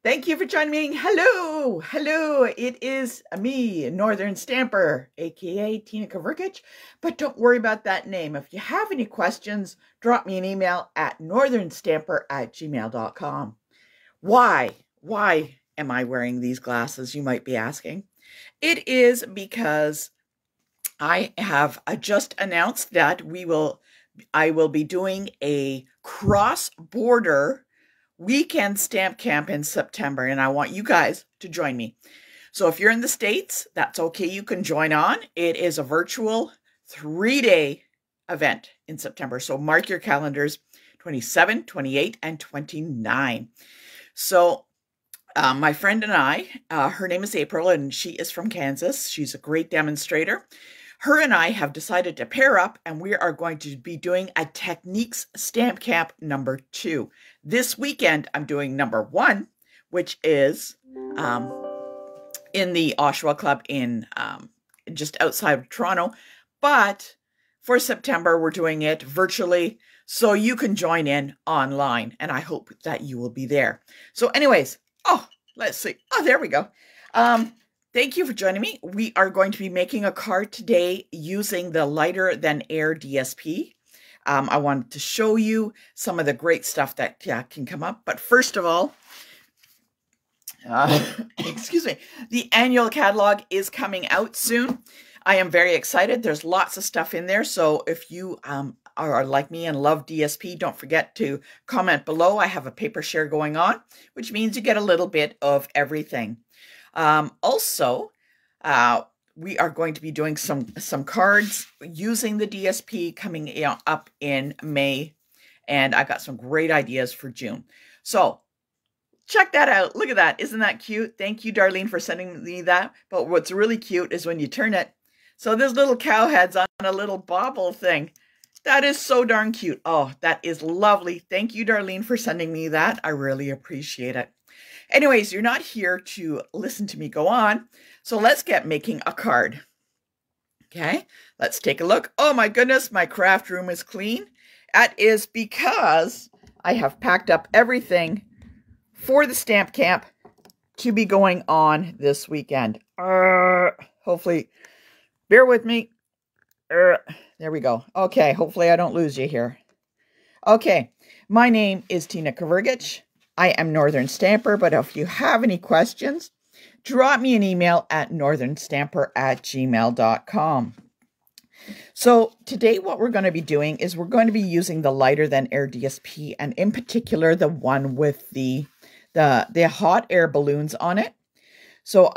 Thank you for joining me. Hello, hello. It is me, Northern Stamper, aka Tina Kavrkic. But don't worry about that name. If you have any questions, drop me an email at northernstamper@gmail.com. Why? Why am I wearing these glasses, you might be asking? It is because I have just announced that I will be doing a cross-border weekend stamp camp in September, and I want you guys to join me. So if you're in the States, that's okay. You can join on. It is a virtual 3-day event in September. So mark your calendars, 27, 28, and 29. So my friend and I, her name is April, and she is from Kansas. She's a great demonstrator. Her and I have decided to pair up, and we are going to be doing a Techniques Stamp Camp number 2. This weekend, I'm doing number 1, which is in the Oshawa Club in just outside of Toronto. But for September, we're doing it virtually, so you can join in online, and I hope that you will be there. So anyways, let's see. There we go. Thank you for joining me. We are going to be making a card today using the Lighter Than Air DSP. I wanted to show you some of the great stuff that can come up. But first of all, excuse me, the annual catalog is coming out soon. I am very excited. There's lots of stuff in there. So if you are like me and love DSP, don't forget to comment below. I have a paper share going on, which means you get a little bit of everything. Also, we are going to be doing some cards using the DSP coming up in May, and I got some great ideas for June. So check that out. Look at that. Isn't that cute? Thank you, Darlene, for sending me that. But what's really cute is when you turn it. So there's little cow heads on a little bobble thing. That is so darn cute. Oh, that is lovely. Thank you, Darlene, for sending me that. I really appreciate it. Anyways, you're not here to listen to me go on, so let's get making a card. Okay, let's take a look. Oh my goodness, my craft room is clean. That is because I have packed up everything for the stamp camp to be going on this weekend. Hopefully, bear with me. There we go. Okay, hopefully I don't lose you here. Okay, my name is Tina Kavrkic. I am Northern Stamper, but if you have any questions, drop me an email at northernstamper@gmail.com. So today what we're going to be doing is we're going to be using the Lighter Than Air DSP, and in particular the one with the hot air balloons on it. So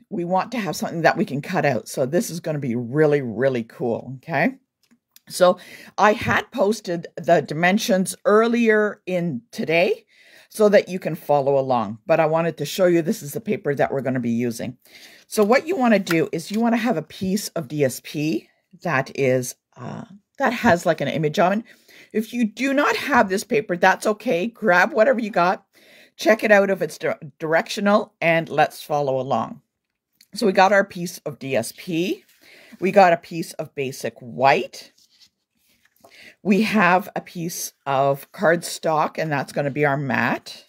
we want to have something that we can cut out. So this is going to be really, really cool, okay? So I had posted the dimensions earlier in today, so that you can follow along. But I wanted to show you this is the paper that we're going to be using. So what you want to do is you want to have a piece of DSP that is that has like an image on it. If you do not have this paper, that's okay. Grab whatever you got. Check it out if it's directional, and let's follow along. So we got our piece of DSP. We got a piece of basic white. We have a piece of cardstock, and that's going to be our mat,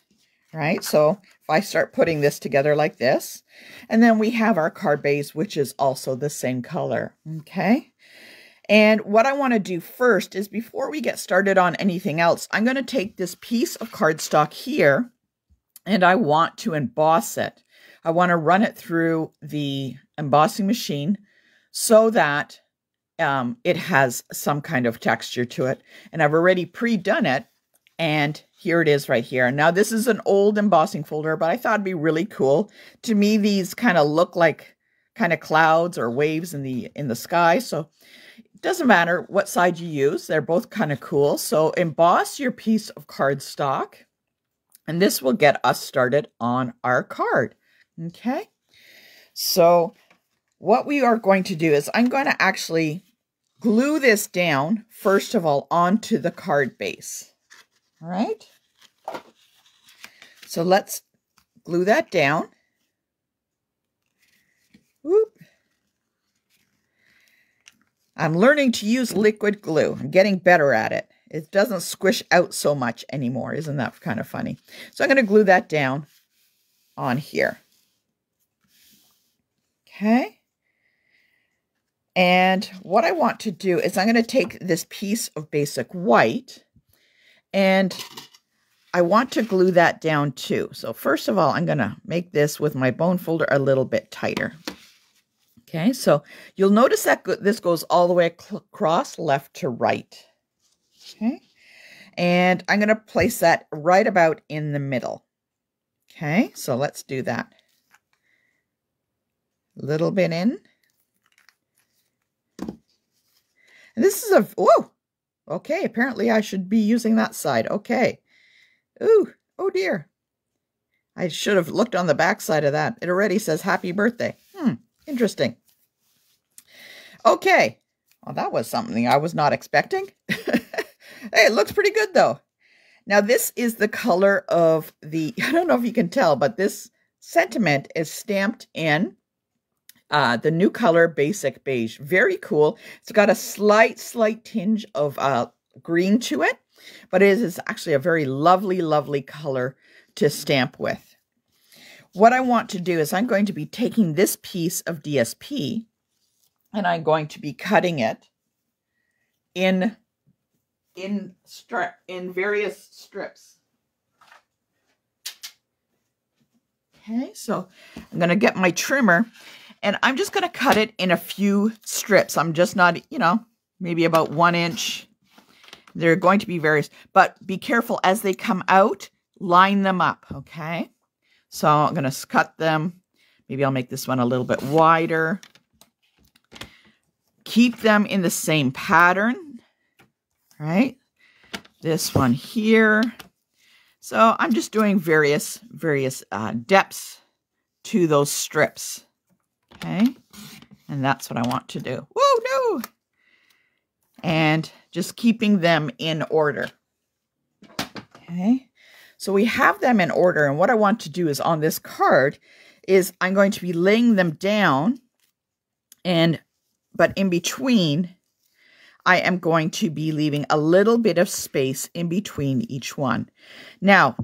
right? So if I start putting this together like this, and then we have our card base, which is also the same color, okay? And what I want to do first is, before we get started on anything else, I'm going to take this piece of cardstock here, and I want to emboss it. I want to run it through the embossing machine so that it has some kind of texture to it. And I've already pre-done it. And here it is right here. Now this is an old embossing folder, but I thought it'd be really cool. To me, these kind of look like kind of clouds or waves in the sky. So it doesn't matter what side you use. They're both kind of cool. So emboss your piece of cardstock, and this will get us started on our card. Okay. So what we are going to do is I'm going to actually glue this down, first of all, onto the card base. All right. So let's glue that down. Whoop. I'm learning to use liquid glue. I'm getting better at it. It doesn't squish out so much anymore. Isn't that kind of funny? So I'm going to glue that down. on here. Okay. And what I want to do is I'm going to take this piece of basic white and I want to glue that down too. So first of all, I'm going to make this with my bone folder a little bit tighter. Okay, so you'll notice that this goes all the way across left to right. Okay, and I'm going to place that right about in the middle. Okay, so let's do that. A little bit in. And this is a, whoa, okay, apparently I should be using that side. Okay. Ooh, oh dear. I should have looked on the back side of that. It already says happy birthday. Interesting. Okay. Well, that was something I was not expecting. Hey, it looks pretty good though. Now this is the color of the, I don't know if you can tell, but this sentiment is stamped in the new color basic beige. Very cool. It's got a slight tinge of green to it, but it is actually a very lovely color to stamp with. What I want to do is I'm going to be taking this piece of DSP and I'm going to be cutting it in various strips. Okay, so I'm going to get my trimmer and I'm just going to cut it in a few strips. I'm just not, you know, maybe about 1 inch. They're going to be various, but be careful as they come out, line them up, okay? So I'm going to cut them. Maybe I'll make this one a little bit wider. Keep them in the same pattern, right? This one here. So I'm just doing various depths to those strips. Okay, and that's what I want to do. Whoa, no! And just keeping them in order. Okay, so we have them in order, and what I want to do is on this card is I'm going to be laying them down, but in between, I am going to be leaving a little bit of space in between each one. Now,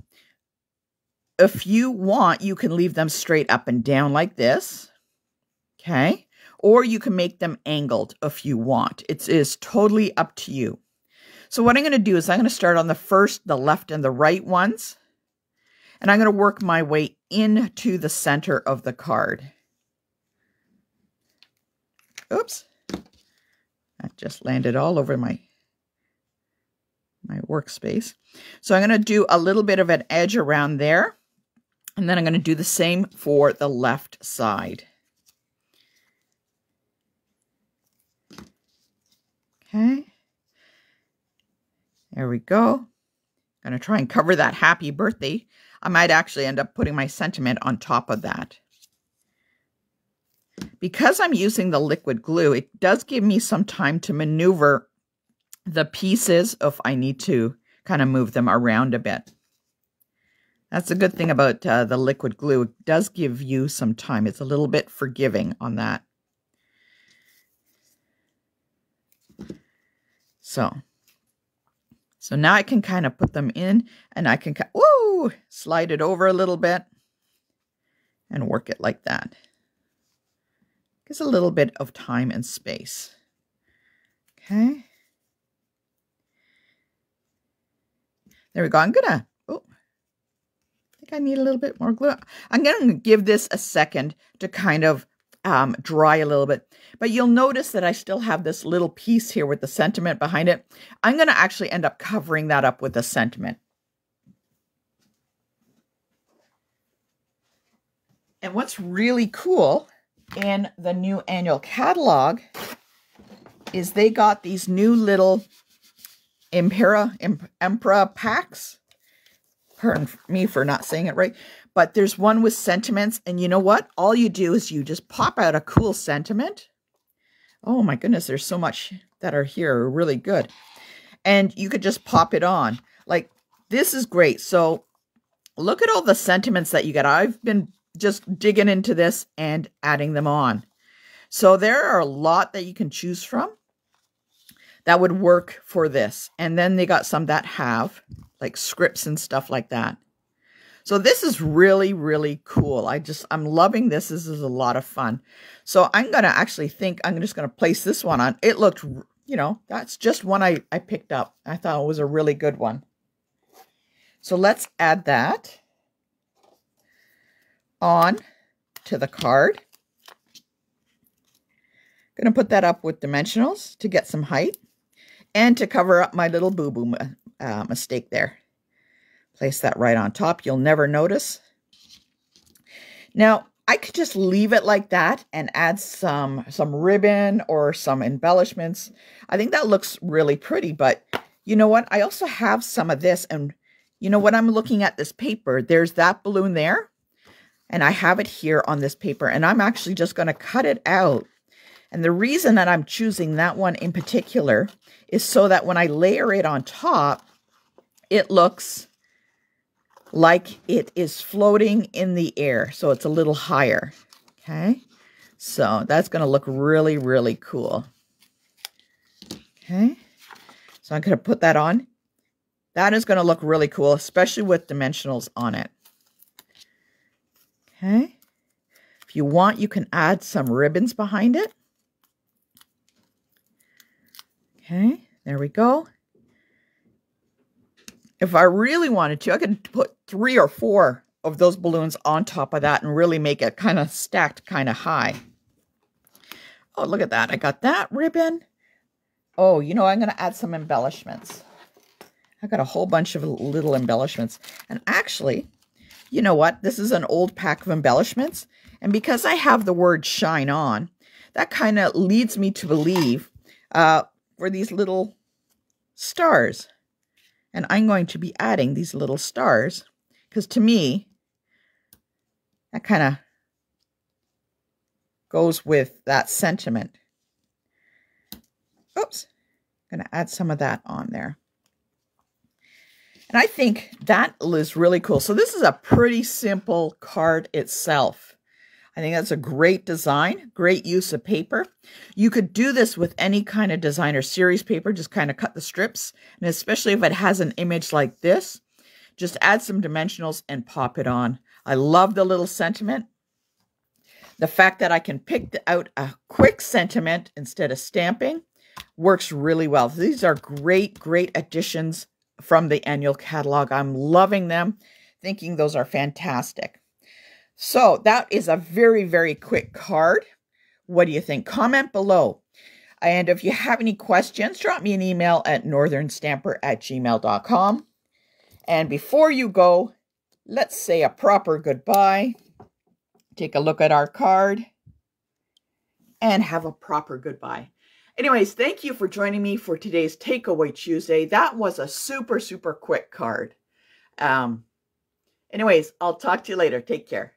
if you want, you can leave them straight up and down like this. Okay, or you can make them angled if you want. It is totally up to you. So what I'm going to do is I'm going to start on the left and the right ones, and I'm going to work my way into the center of the card. Oops, that just landed all over my workspace. So I'm going to do a little bit of an edge around there, and then I'm going to do the same for the left side. Okay, there we go. I'm going to try and cover that happy birthday. I might actually end up putting my sentiment on top of that. Because I'm using the liquid glue, it does give me some time to maneuver the pieces if I need to kind of move them around a bit. That's a good thing about the liquid glue. It does give you some time. It's a little bit forgiving on that. So now I can kind of put them in and I can slide it over a little bit and work it like that. Gives a little bit of time and space. Okay. There we go. I'm gonna, I think I need a little bit more glue. I'm gonna give this a second to kind of dry a little bit, but you'll notice that I still have this little piece here with the sentiment behind it. I'm going to actually end up covering that up with the sentiment. And what's really cool in the new annual catalog is they got these new little Emperor packs. Pardon me for not saying it right. But there's one with sentiments, and you know what? All you do is you just pop out a cool sentiment. Oh my goodness, there's so much that are here, are really good. And you could just pop it on. Like, this is great. So look at all the sentiments that you get. I've been just digging into this and adding them on. So there are a lot that you can choose from that would work for this. And then they got some that have like scripts and stuff like that. So this is really, really cool. I'm loving this. This is a lot of fun. So I'm going to actually think I'm just going to place this one on. It looked, you know, that's just one I picked up. I thought it was a really good one. So let's add that on to the card. Going to put that up with dimensionals to get some height and to cover up my little boo-boo mistake there. Place that right on top. You'll never notice. Now, I could just leave it like that and add some ribbon or some embellishments. I think that looks really pretty, but you know what? I also have some of this, and you know, when I'm looking at this paper, there's that balloon there, and I have it here on this paper, and I'm actually just going to cut it out. And the reason that I'm choosing that one in particular is so that when I layer it on top, it looks like it is floating in the air. So it's a little higher. Okay. So that's going to look really, really cool. Okay. So I'm going to put that on. That is going to look really cool, especially with dimensionals on it. Okay. If you want, you can add some ribbons behind it. Okay. There we go. If I really wanted to, I could put 3 or 4 of those balloons on top of that and really make it kind of stacked kind of high. Oh, look at that. I got that ribbon. Oh, you know, I'm going to add some embellishments. I got a whole bunch of little embellishments. And actually, you know what? This is an old pack of embellishments. And because I have the word shine on, that kind of leads me to believe for these little stars. And I'm going to be adding these little stars because to me, that kind of goes with that sentiment. Oops, I'm going to add some of that on there. And I think that is really cool. So this is a pretty simple card itself. I think that's a great design, great use of paper. You could do this with any kind of designer series paper, just kind of cut the strips. And especially if it has an image like this, just add some dimensionals and pop it on. I love the little sentiment. The fact that I can pick out a quick sentiment instead of stamping works really well. These are great, great additions from the annual catalog. I'm loving them, thinking those are fantastic. So that is a very, very quick card. What do you think? Comment below. And if you have any questions, drop me an email at northernstamper@gmail.com. And before you go, let's say a proper goodbye. Take a look at our card and have a proper goodbye. Anyways, thank you for joining me for today's Takeaway Tuesday. That was a super, super quick card. Anyways, I'll talk to you later. Take care.